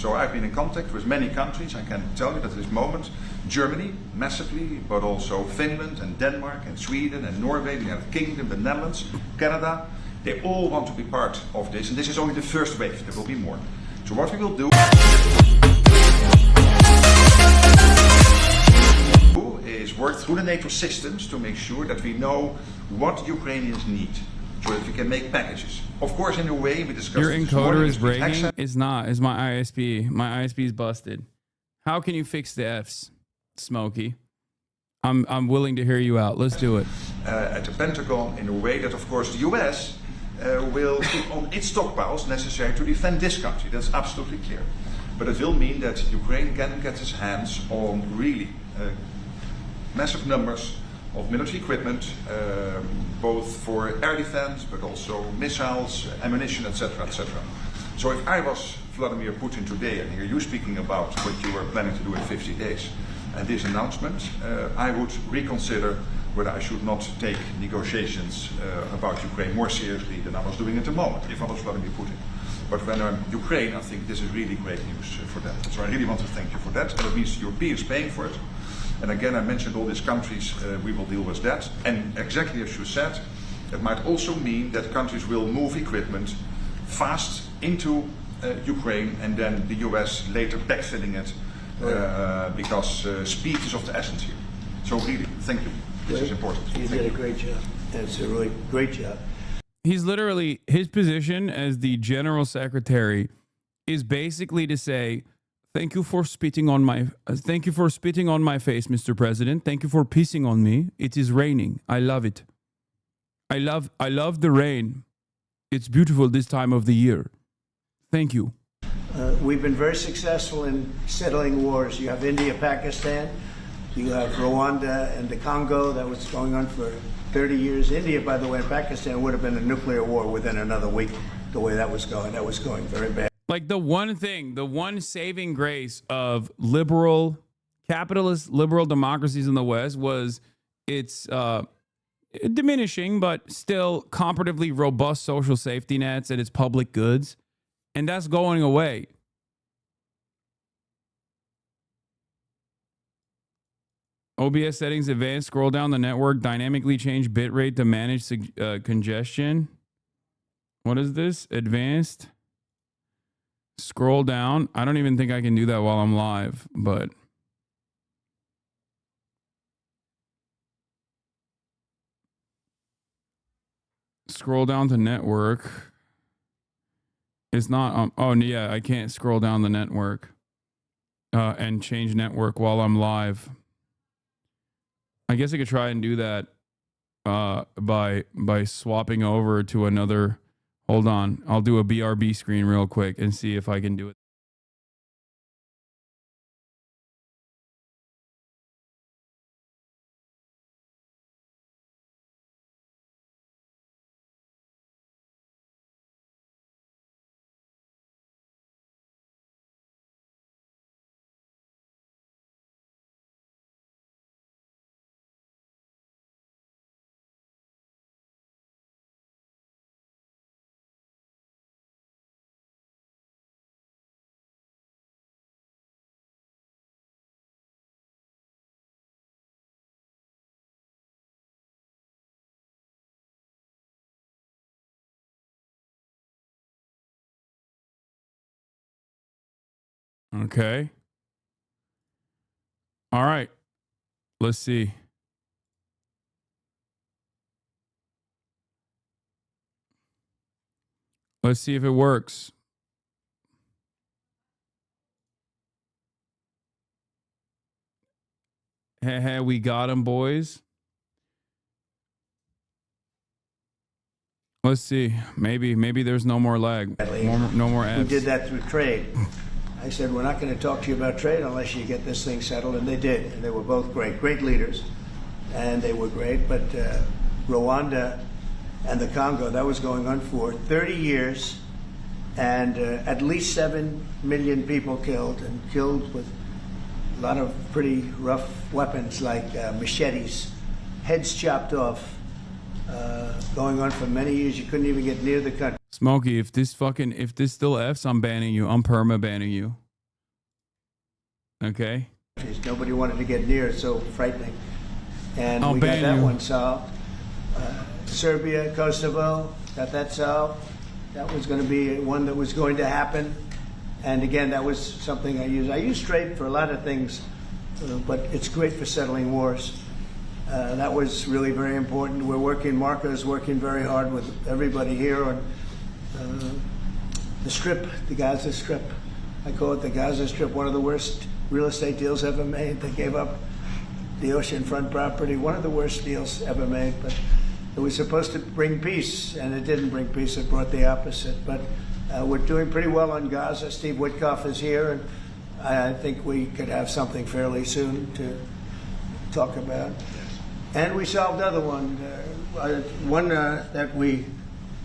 So I've been in contact with many countries. I can tell you that at this moment, Germany, massively, but also Finland and Denmark and Sweden and Norway, the United Kingdom, the Netherlands, Canada, they all want to be part of this. And this is only the first wave. There will be more. So what we will do is work through the NATO systems to make sure that we know what Ukrainians need, so that we can make packages. Of course, in a way we discussed. Your encoder is breaking. It's not. It's my ISP. My ISP is busted. How can you fix the Fs, Smokey? I'm willing to hear you out. Let's do it. At the Pentagon, in a way that, of course, the US will keep on its stockpiles necessary to defend this country. That's absolutely clear. But it will mean that Ukraine can get its hands on really massive numbers of military equipment, both for air defense, but also missiles, ammunition, etc., etc. So if I was Vladimir Putin today and hear you speaking about what you were planning to do in 50 days and this announcement, I would reconsider whether I should not take negotiations about Ukraine more seriously than I was doing at the moment, if I was Vladimir Putin. But when I'm Ukraine, I think this is really great news for them. So I really want to thank you for that. And it means the Europeans paying for it. And again, I mentioned all these countries, we will deal with that. And exactly as you said, it might also mean that countries will move equipment fast into Ukraine and then the US later backfilling it because speed is of the essence here. So really, thank you. This is important. You did a great job. That's a really great job. He's literally, his position as the general secretary is basically to say, thank you for spitting on my face, Mr. President. Thank you for pissing on me. It is raining. I love it. I love the rain. It's beautiful this time of the year. Thank you. We've been very successful in settling wars. You have India, Pakistan. You have Rwanda and the Congo. That was going on for 30 years. India, by the way, and Pakistan would have been a nuclear war within another week, the way that was going. That was going very bad. Like the one saving grace of capitalist liberal democracies in the West was its diminishing, but still comparatively robust social safety nets and its public goods. And that's going away. OBS settings advanced, scroll down the network, dynamically change bitrate to manage congestion. What is this? Advanced. Scroll down. I don't even think I can do that while I'm live, but scroll down to network. It's not oh yeah, I can't scroll down the network and change network while I'm live. I guess I could try and do that by swapping over to another. Hold on. I'll do a BRB screen real quick and see if I can do it. Okay. All right. Let's see. Let's see if it works. Hey, we got him, boys. Let's see. Maybe there's no more lag. No more ads. We did that through trade. I said, we're not going to talk to you about trade unless you get this thing settled, and they did. And they were both great leaders, and they were great. But Rwanda and the Congo, that was going on for 30 years, and at least 7 million people killed, and killed with a lot of pretty rough weapons like machetes, heads chopped off, going on for many years. You couldn't even get near the country. Smokey, if this still F's, I'm banning you. I'm perma banning you. Okay. Nobody wanted to get near. It's so frightening. And I'll we got ban that you. one solved. Serbia, Kosovo, got that solved. That was going to be one that was going to happen. And again, that was something I use. I use trade for a lot of things, but it's great for settling wars. That was really very important. Marco's working very hard with everybody here on the Strip, the Gaza Strip. I call it the Gaza Strip, one of the worst real estate deals ever made. They gave up the oceanfront property, one of the worst deals ever made. But it was supposed to bring peace, and it didn't bring peace. It brought the opposite. But we're doing pretty well on Gaza. Steve Witkoff is here, and I think we could have something fairly soon to talk about. And we solved other one that we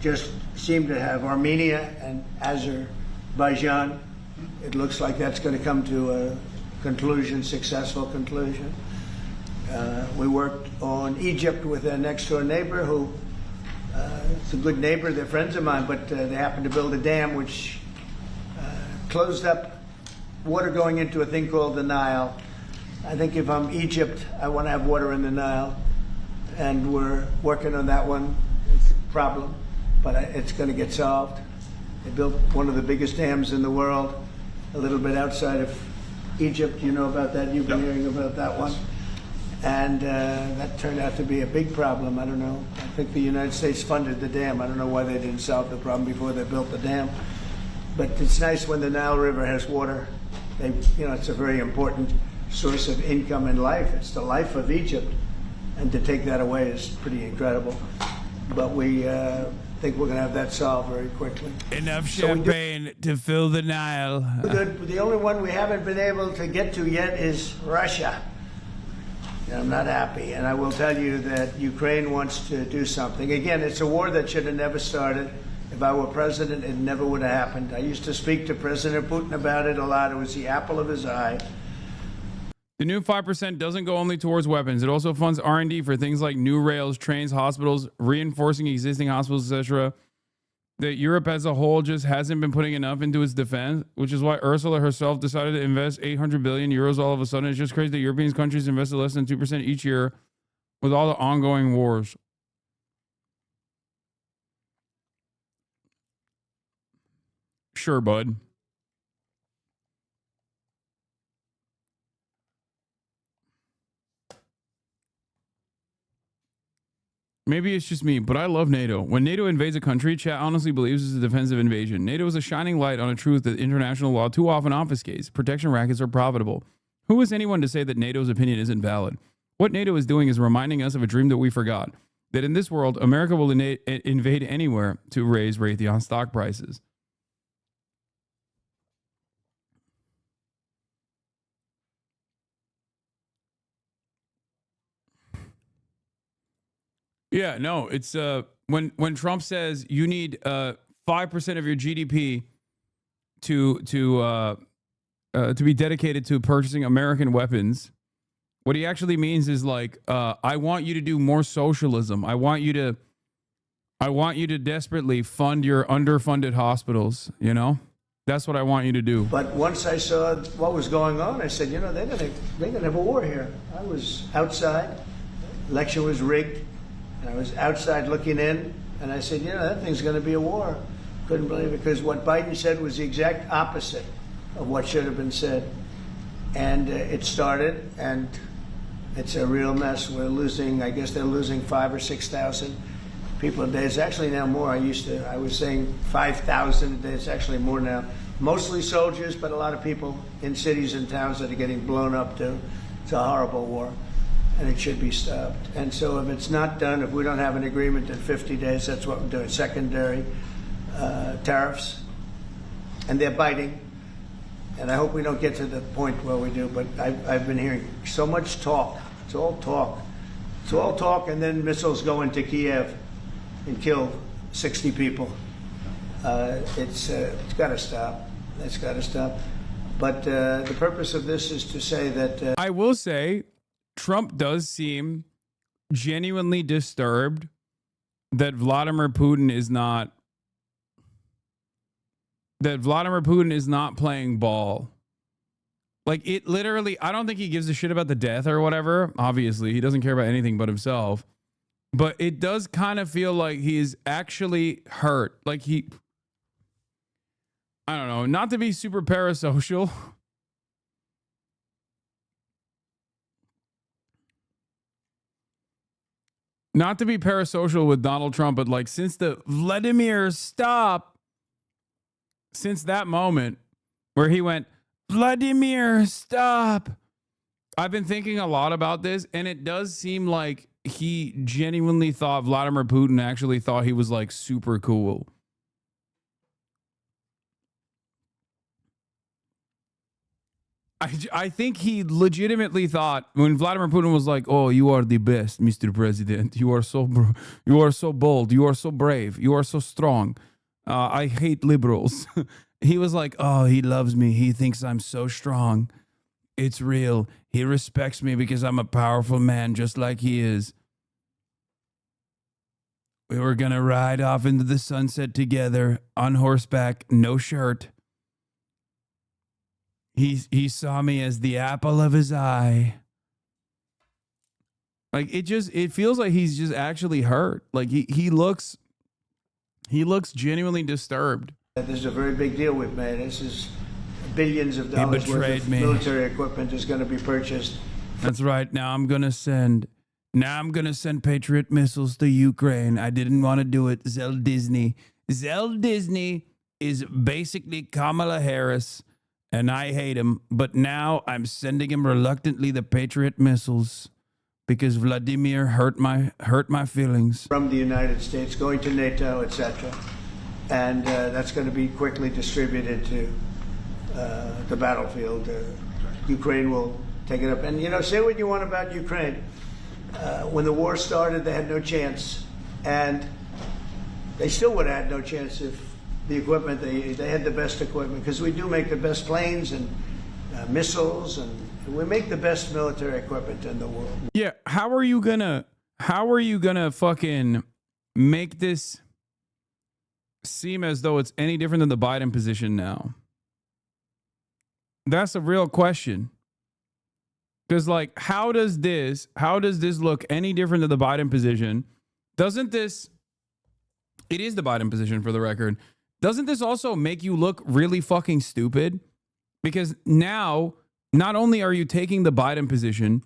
just seem to have, Armenia and Azerbaijan. It looks like that's going to come to a conclusion, successful conclusion. We worked on Egypt with their next door neighbor who is a good neighbor. They're friends of mine, but they happened to build a dam which closed up water going into a thing called the Nile. I think if I'm Egypt, I want to have water in the Nile, and we're working on that one. It's a problem, but it's going to get solved. They built one of the biggest dams in the world, a little bit outside of Egypt. You know about that? You've been hearing about that one. And that turned out to be a big problem. I don't know. I think the United States funded the dam. I don't know why they didn't solve the problem before they built the dam. But it's nice when the Nile River has water. It's a very important source of income and life. It's the life of Egypt. And to take that away is pretty incredible. But we think we're going to have that solved very quickly. Enough champagne to fill the Nile. The only one we haven't been able to get to yet is Russia. And I'm not happy. And I will tell you that Ukraine wants to do something. Again, it's a war that should have never started. If I were president, it never would have happened. I used to speak to President Putin about it a lot. It was the apple of his eye. The new 5% doesn't go only towards weapons. It also funds R&D for things like new rails, trains, hospitals, reinforcing existing hospitals, etc. That Europe as a whole just hasn't been putting enough into its defense, which is why Ursula herself decided to invest 800 billion euros all of a sudden. It's just crazy that European countries invested less than 2% each year with all the ongoing wars. Sure, bud. Maybe it's just me, but I love NATO. When NATO invades a country, chat honestly believes it's a defensive invasion. NATO is a shining light on a truth that international law too often obfuscates. Protection rackets are profitable. Who is anyone to say that NATO's opinion isn't valid? What NATO is doing is reminding us of a dream that we forgot. That in this world, America will invade anywhere to raise Raytheon stock prices. Yeah, no, it's when Trump says you need 5% of your GDP to be dedicated to purchasing American weapons. What he actually means is like, I want you to do more socialism. I want you to desperately fund your underfunded hospitals. You know, that's what I want you to do. But once I saw what was going on, I said, they're gonna have a war here. I was outside. Election was rigged. I was outside looking in, and I said, that thing's going to be a war. Couldn't believe it, because what Biden said was the exact opposite of what should have been said. And it started, and it's a real mess. We're losing, I guess they're losing 5,000 or 6,000 people a day. It's actually now more. I was saying 5,000 a day. It's actually more now. Mostly soldiers, but a lot of people in cities and towns that are getting blown up too. It's a horrible war. And it should be stopped. And so if it's not done, if we don't have an agreement in 50 days, that's what we're doing, secondary tariffs. And they're biting. And I hope we don't get to the point where we do, but I've been hearing so much talk. It's all talk. It's all talk, and then missiles go into Kiev and kill 60 people. It's got to stop. It's got to stop. But the purpose of this is to say that... I will say... Trump does seem genuinely disturbed that Vladimir Putin is not playing ball. Like, it literally, I don't think he gives a shit about the death or whatever. Obviously, he doesn't care about anything but himself. But it does kind of feel like he's actually hurt. Like I don't know, not to be super parasocial. Not to be parasocial with Donald Trump, but like since the Vladimir stop, since that moment where he went, Vladimir, stop. I've been thinking a lot about this, and it does seem like he genuinely thought Vladimir Putin actually thought he was like super cool. I think he legitimately thought when Vladimir Putin was like, "Oh, you are the best, Mr. President. You are so bold. You are so brave. You are so strong. I hate liberals." He was like, "Oh, he loves me. He thinks I'm so strong. It's real. He respects me because I'm a powerful man just like he is. We were going to ride off into the sunset together on horseback, no shirt. He saw me as the apple of his eye." Like it feels like he's just actually hurt. Like he looks genuinely disturbed. This is a very big deal we've made. This is billions of dollars worth of military equipment is going to be purchased. That's right. Now I'm going to send Patriot missiles to Ukraine. I didn't want to do it. Zell Disney is basically Kamala Harris, and I hate him. But now I'm sending him reluctantly the Patriot missiles because Vladimir hurt my feelings. From the United States, going to NATO, etc. And that's going to be quickly distributed to the battlefield. Ukraine will take it up. And, say what you want about Ukraine. When the war started, they had no chance. And they still would have had no chance if the equipment, they had the best equipment. Because we do make the best planes and missiles, and we make the best military equipment in the world. Yeah, how are you gonna fucking make this seem as though it's any different than the Biden position now? That's a real question. Because like, how does this look any different than the Biden position? It is the Biden position for the record. Doesn't this also make you look really fucking stupid? Because now, not only are you taking the Biden position,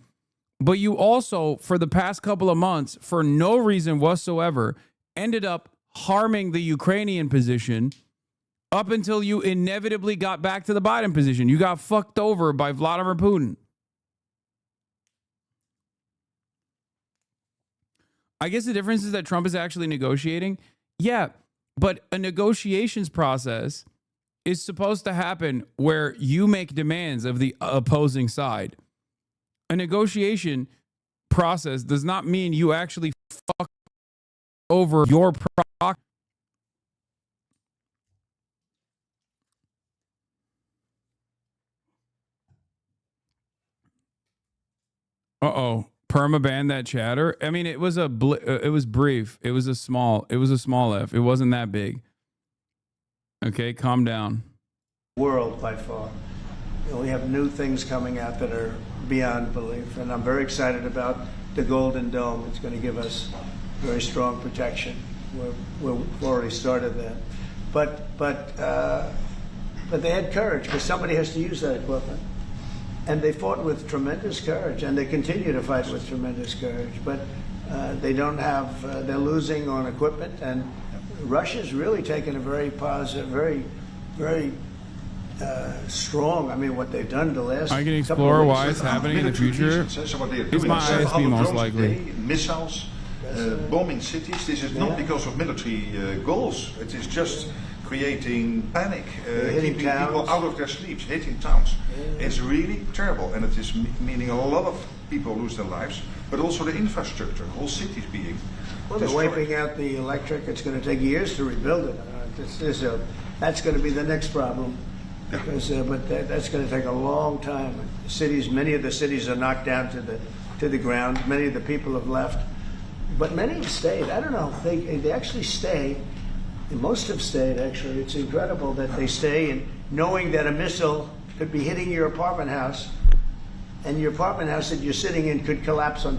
but you also, for the past couple of months, for no reason whatsoever, ended up harming the Ukrainian position up until you inevitably got back to the Biden position. You got fucked over by Vladimir Putin. I guess the difference is that Trump is actually negotiating. Yeah, but a negotiations process is supposed to happen where you make demands of the opposing side. A negotiation process does not mean you actually fuck over your proc. Uh-oh. Permaban that chatter. I mean, it was it was brief. It was a small F. It wasn't that big. Okay, calm down. World by far. We have new things coming out that are beyond belief, and I'm very excited about the Golden Dome. It's going to give us very strong protection. We've already started that, but they had courage because somebody has to use that equipment. And they fought with tremendous courage, and they continue to fight with tremendous courage. But they don't have, they're losing on equipment, and Russia's really taken a very positive, very strong. I mean, what they've done the last. I can explore why it's happening in the future. It's my ISP most likely. Missiles, bombing cities. This is not because of military goals. It is just creating panic, keeping people out of their sleeps, hitting towns. It's really terrible, and it is meaning a lot of people lose their lives, but also the infrastructure, whole cities being Well, they're wiping out the electric. It's going to take years to rebuild it. That's going to be the next problem, because that's going to take a long time. Many of the cities are knocked down to the ground. Many of the people have left, but many have stayed. I don't know. They actually stay. Most have stayed, actually. It's incredible that they stay, and knowing that a missile could be hitting your apartment house, and your apartment house that you're sitting in could collapse on top